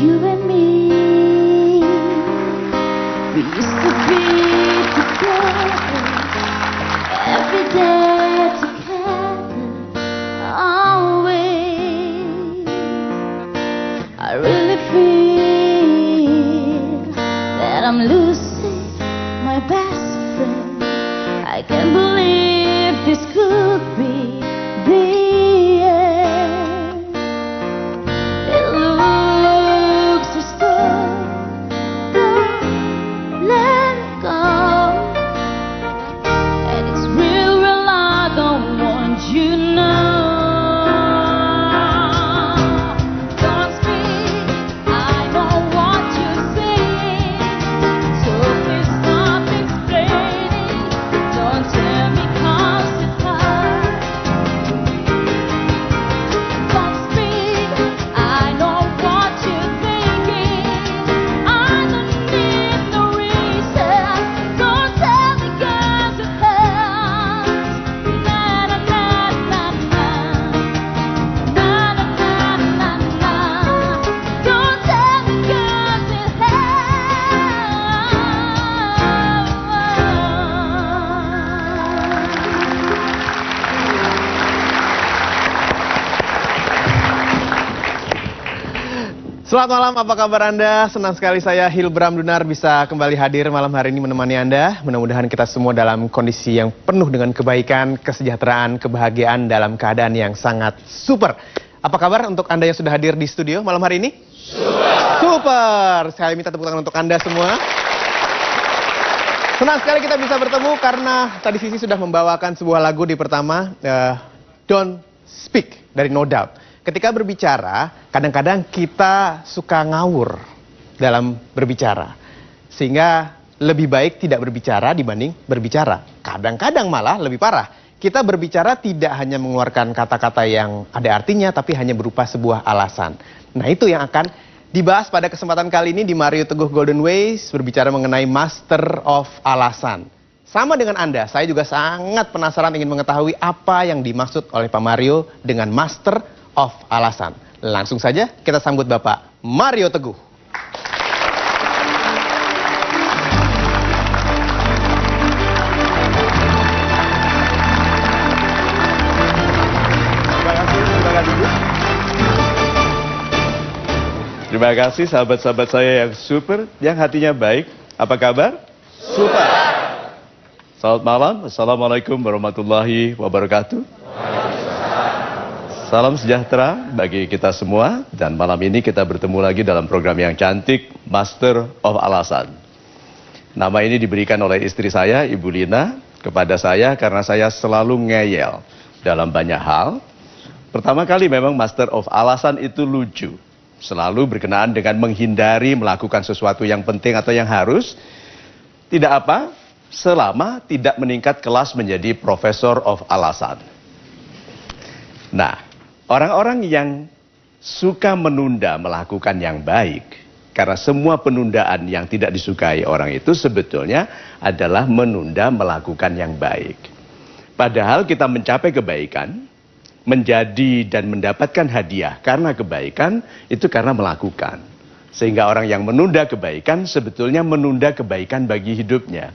you and me. We used to be together every day together, always. I really feel that I'm losing my best friend. I can't believe this could be the end. It looks as though don't let go, and it's real, I don't want you to know. Don't speak, I know what you're saying, so please stop explaining. Don't tell me 'cause it hurts. Don't speak, I know what you're thinking. I don't need no reason. Don't tell me 'cause it hurts. Na na na na na, na na na na na. Don't tell me 'cause it Selamat malam, apa kabar Anda? Senang sekali saya Hilbram Dunar bisa kembali hadir malam hari ini menemani Anda. Mudah-mudahan kita semua dalam kondisi yang penuh dengan kebaikan, kesejahteraan, kebahagiaan dalam keadaan yang sangat super. Apa kabar untuk Anda yang sudah hadir di studio malam hari ini? Super! Saya minta tepuk tangan untuk Anda semua. Senang sekali kita bisa bertemu karena tadi Sisi sudah membawakan sebuah lagu di pertama, Don't Speak dari No Doubt. Ketika berbicara, kadang-kadang kita suka ngawur dalam berbicara. Sehingga lebih baik tidak berbicara dibanding berbicara. Kadang-kadang malah lebih parah. Kita berbicara tidak hanya mengeluarkan kata-kata yang ada artinya, tapi hanya berupa sebuah alasan. Nah, itu yang akan dibahas pada kesempatan kali ini di Mario Teguh Golden Ways, berbicara mengenai Master of Alasan. Sama dengan Anda, saya juga sangat penasaran ingin mengetahui apa yang dimaksud oleh Pak Mario dengan Master of Alasan. Langsung saja kita sambut Bapak Mario Teguh. Terima kasih sahabat-sahabat saya yang super, yang hatinya baik. Apa kabar? Super. Selamat malam, Assalamualaikum warahmatullahi wabarakatuh. Salam sejahtera bagi kita semua, dan malam ini kita bertemu lagi dalam program yang cantik, Master of Alasan. Nama ini diberikan oleh istri saya, Ibu Lina, kepada saya karena saya selalu ngeyel dalam banyak hal. Pertama kali memang Master of Alasan itu lucu. Selalu berkenaan dengan menghindari melakukan sesuatu yang penting atau yang harus. Tidak apa, selama tidak meningkat kelas menjadi Professor of Alasan. Nah, orang-orang yang suka menunda melakukan yang baik, karena semua penundaan yang tidak disukai orang itu sebetulnya adalah menunda melakukan yang baik. Padahal kita mencapai kebaikan, menjadi dan mendapatkan hadiah karena kebaikan, itu karena melakukan. Sehingga orang yang menunda kebaikan sebetulnya menunda kebaikan bagi hidupnya.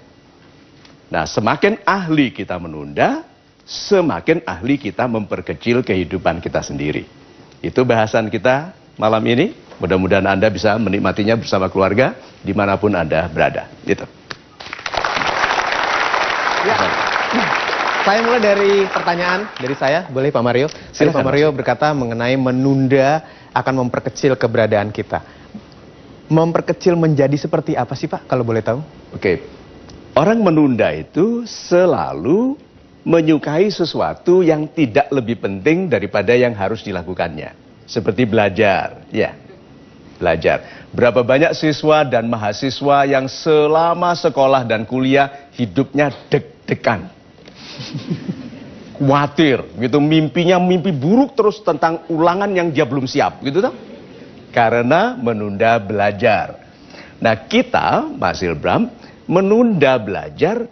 Nah, semakin ahli kita menunda, semakin ahli kita memperkecil kehidupan kita sendiri. Itu bahasan kita malam ini. Mudah-mudahan Anda bisa menikmatinya bersama keluarga dimanapun Anda berada. Gitu. Ya. Saya mulai dari pertanyaan dari saya, boleh Pak Mario? Pak Mario berkata mengenai menunda akan memperkecil keberadaan kita. Memperkecil menjadi seperti apa sih Pak, kalau boleh tahu? Oke, orang menunda itu selalu menyukai sesuatu yang tidak lebih penting daripada yang harus dilakukannya. Seperti belajar, ya. Belajar. Berapa banyak siswa dan mahasiswa yang selama sekolah dan kuliah hidupnya deg-degan. Khawatir, gitu, mimpinya mimpi buruk terus tentang ulangan yang dia belum siap, gitu toh. Karena menunda belajar. Nah, kita, Mas Hilbram, menunda belajar,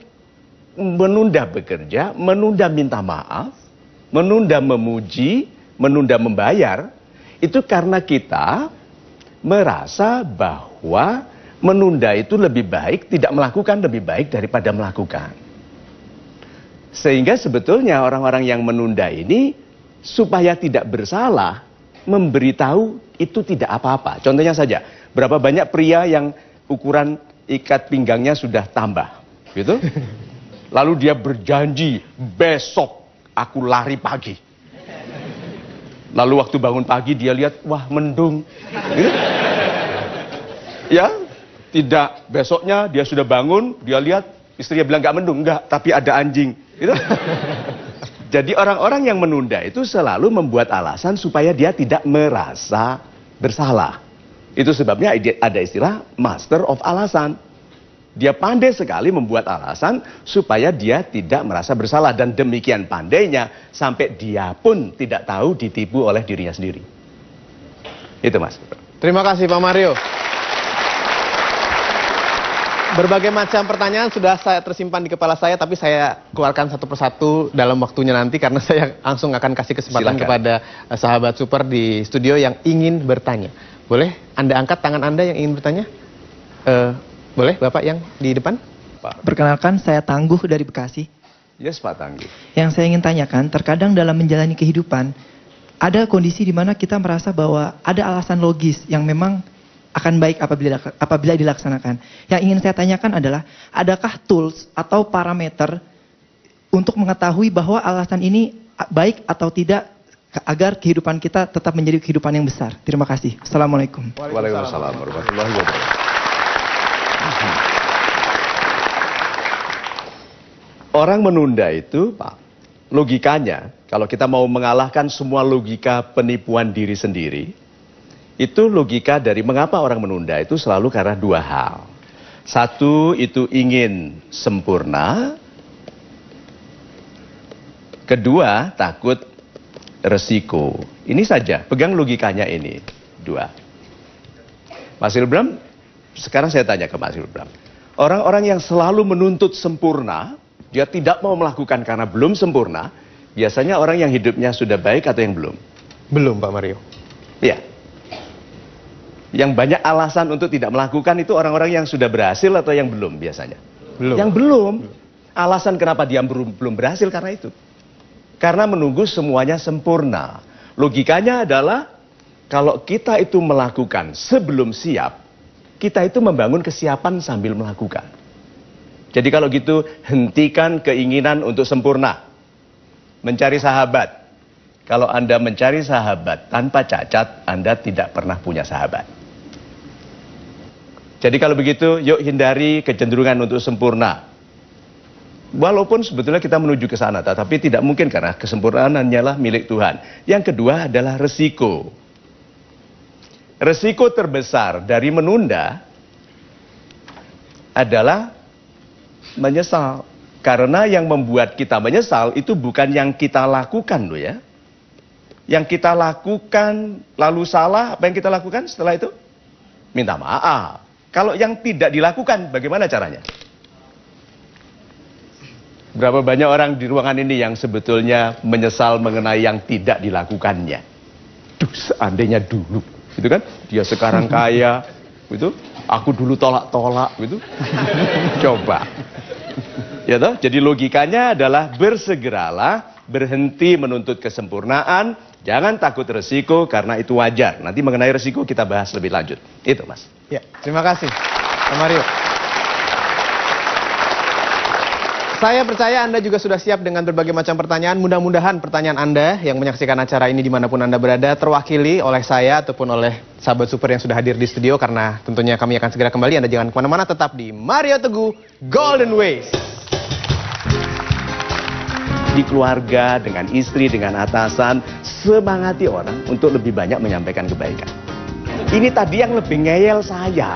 menunda bekerja, menunda minta maaf, menunda memuji, menunda membayar, itu karena kita merasa bahwa menunda itu lebih baik, tidak melakukan lebih baik daripada melakukan. Sehingga sebetulnya orang-orang yang menunda ini supaya tidak bersalah, memberitahu itu tidak apa-apa. Contohnya saja, berapa banyak pria yang ukuran ikat pinggangnya sudah tambah, gitu? Lalu dia berjanji, besok aku lari pagi. Lalu waktu bangun pagi dia lihat, wah mendung. Gitu? Ya, tidak. Besoknya dia sudah bangun, dia lihat, istrinya bilang gak mendung, enggak, tapi ada anjing. Gitu? Jadi orang-orang yang menunda itu selalu membuat alasan supaya dia tidak merasa bersalah. Itu sebabnya ada istilah master of alasan. Dia pandai sekali membuat alasan supaya dia tidak merasa bersalah. Dan demikian pandainya sampai dia pun tidak tahu ditipu oleh dirinya sendiri. Itu Mas. Terima kasih Pak Mario. Berbagai macam pertanyaan sudah saya tersimpan di kepala saya, tapi saya keluarkan satu persatu dalam waktunya nanti karena saya langsung akan kasih kesempatan kepada sahabat super di studio yang ingin bertanya. Boleh Anda angkat tangan Anda yang ingin bertanya? Boleh Bapak yang di depan? Pak. Perkenalkan, saya Tangguh dari Bekasi. Yes Pak Tangguh. Yang saya ingin tanyakan, terkadang dalam menjalani kehidupan, ada kondisi di mana kita merasa bahwa ada alasan logis yang memang akan baik apabila dilaksanakan. Yang ingin saya tanyakan adalah, adakah tools atau parameter untuk mengetahui bahwa alasan ini baik atau tidak agar kehidupan kita tetap menjadi kehidupan yang besar? Terima kasih. Assalamualaikum. Waalaikumsalam warahmatullahi wabarakatuh. Orang menunda itu, Pak, logikanya, kalau kita mau mengalahkan semua logika penipuan diri sendiri, itu logika dari mengapa orang menunda itu selalu karena dua hal. Satu, itu ingin sempurna. Kedua, takut resiko. Ini saja, pegang logikanya ini. Dua. Mas Ilbram, sekarang saya tanya ke Mas Ilbram. Orang-orang yang selalu menuntut sempurna, dia tidak mau melakukan karena belum sempurna, biasanya orang yang hidupnya sudah baik atau yang belum? Belum Pak Mario. Iya. Yang banyak alasan untuk tidak melakukan itu orang-orang yang sudah berhasil atau yang belum biasanya? Belum. Yang belum. Alasan kenapa dia belum berhasil karena itu. Karena menunggu semuanya sempurna. Logikanya adalah kalau kita itu melakukan sebelum siap, kita itu membangun kesiapan sambil melakukan. Jadi kalau gitu, hentikan keinginan untuk sempurna. Mencari sahabat. Kalau Anda mencari sahabat tanpa cacat, Anda tidak pernah punya sahabat. Jadi kalau begitu, yuk hindari kecenderungan untuk sempurna. Walaupun sebetulnya kita menuju ke sana, tapi tidak mungkin karena kesempurnaan hanyalah milik Tuhan. Yang kedua adalah resiko. Resiko terbesar dari menunda adalah menyesal. Karena yang membuat kita menyesal itu bukan yang kita lakukan loh ya. Yang kita lakukan lalu salah, apa yang kita lakukan setelah itu? Minta maaf. Kalau yang tidak dilakukan, bagaimana caranya? Berapa banyak orang di ruangan ini yang sebetulnya menyesal mengenai yang tidak dilakukannya? Duh, seandainya dulu, gitu kan? Dia sekarang kaya, gitu. Aku dulu tolak-tolak, gitu. Coba. Ya toh? Jadi logikanya adalah bersegeralah, berhenti menuntut kesempurnaan, jangan takut resiko karena itu wajar. Nanti mengenai resiko kita bahas lebih lanjut. Itu Mas. Ya, terima kasih Pak Mario. Saya percaya Anda juga sudah siap dengan berbagai macam pertanyaan. Mudah-mudahan pertanyaan Anda yang menyaksikan acara ini dimanapun Anda berada terwakili oleh saya ataupun oleh sahabat super yang sudah hadir di studio. Karena tentunya kami akan segera kembali. Anda jangan kemana-mana, tetap di Mario Teguh Golden Ways. Di keluarga, dengan istri, dengan atasan, semangati orang untuk lebih banyak menyampaikan kebaikan. Ini tadi yang lebih ngeyel saya.